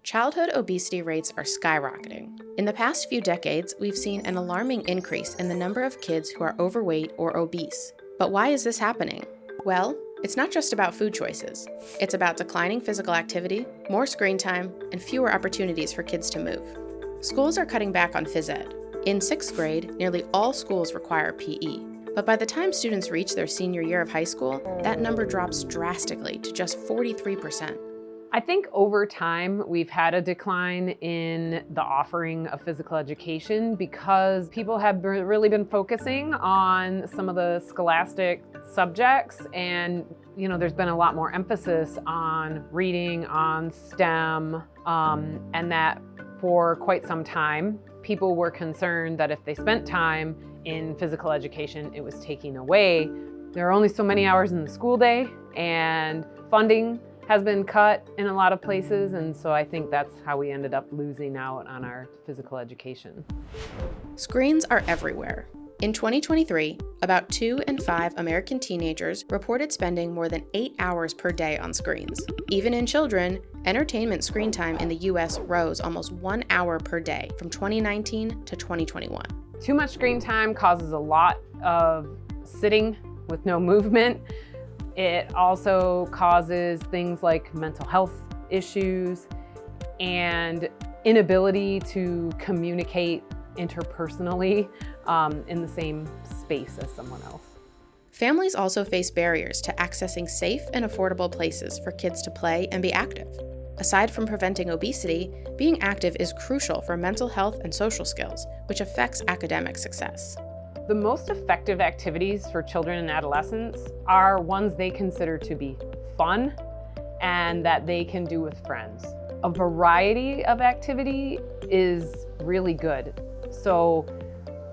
Childhood obesity rates are skyrocketing. In the past few decades, we've seen an alarming increase in the number of kids who are overweight or obese. But why is this happening? Well, it's not just about food choices. It's about declining physical activity, more screen time, and fewer opportunities for kids to move. Schools are cutting back on phys ed. In 6th grade, nearly all schools require PE. But by the time students reach their senior year of high school, that number drops drastically to just 43%. I think over time, we've had a decline in the offering of physical education because people have really been focusing on some of the scholastic subjects, and there's been a lot more emphasis on reading, on STEM, and that for quite some time, people were concerned that if they spent time in physical education, it was taking away. There are only so many hours in the school day, and funding has been cut in a lot of places, and so I think that's how we ended up losing out on our physical education. Screens are everywhere. In 2023, about 2 in 5 American teenagers reported spending more than 8 hours per day on screens. Even in children, entertainment screen time in the US rose almost 1 hour per day from 2019 to 2021. Too much screen time causes a lot of sitting with no movement. It also causes things like mental health issues and inability to communicate interpersonally in the same space as someone else. Families also face barriers to accessing safe and affordable places for kids to play and be active. Aside from preventing obesity, being active is crucial for mental health and social skills, which affects academic success. The most effective activities for children and adolescents are ones they consider to be fun and that they can do with friends. A variety of activity is really good. So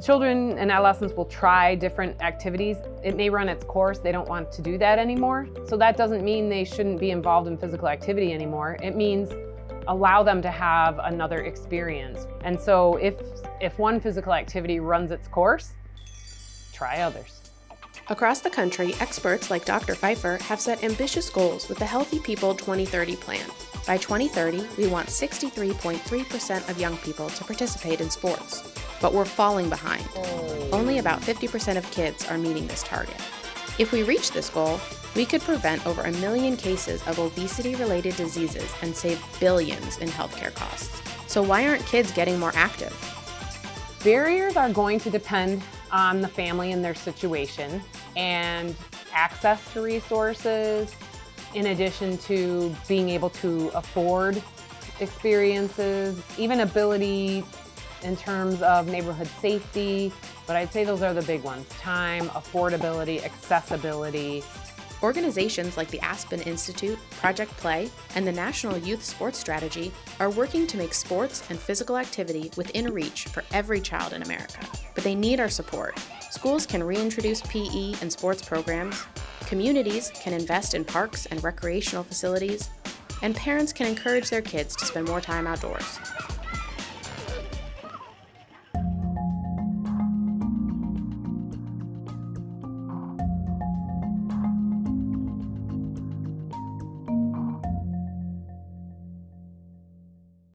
children and adolescents will try different activities. It may run its course. They don't want to do that anymore. So that doesn't mean they shouldn't be involved in physical activity anymore. It means allow them to have another experience. And so if one physical activity runs its course, try others. Across the country, experts like Dr. Pfeiffer have set ambitious goals with the Healthy People 2030 plan. By 2030, we want 63.3% of young people to participate in sports. But we're falling behind. Only about 50% of kids are meeting this target. If we reach this goal, we could prevent over 1 million cases of obesity-related diseases and save billions in healthcare costs. So why aren't kids getting more active? Barriers are going to depend on the family and their situation, and access to resources, in addition to being able to afford experiences, even ability in terms of neighborhood safety. But I'd say those are the big ones: time, affordability, accessibility. Organizations like the Aspen Institute, Project Play, and the National Youth Sports Strategy are working to make sports and physical activity within reach for every child in America. But they need our support. Schools can reintroduce PE and sports programs, communities can invest in parks and recreational facilities, and parents can encourage their kids to spend more time outdoors.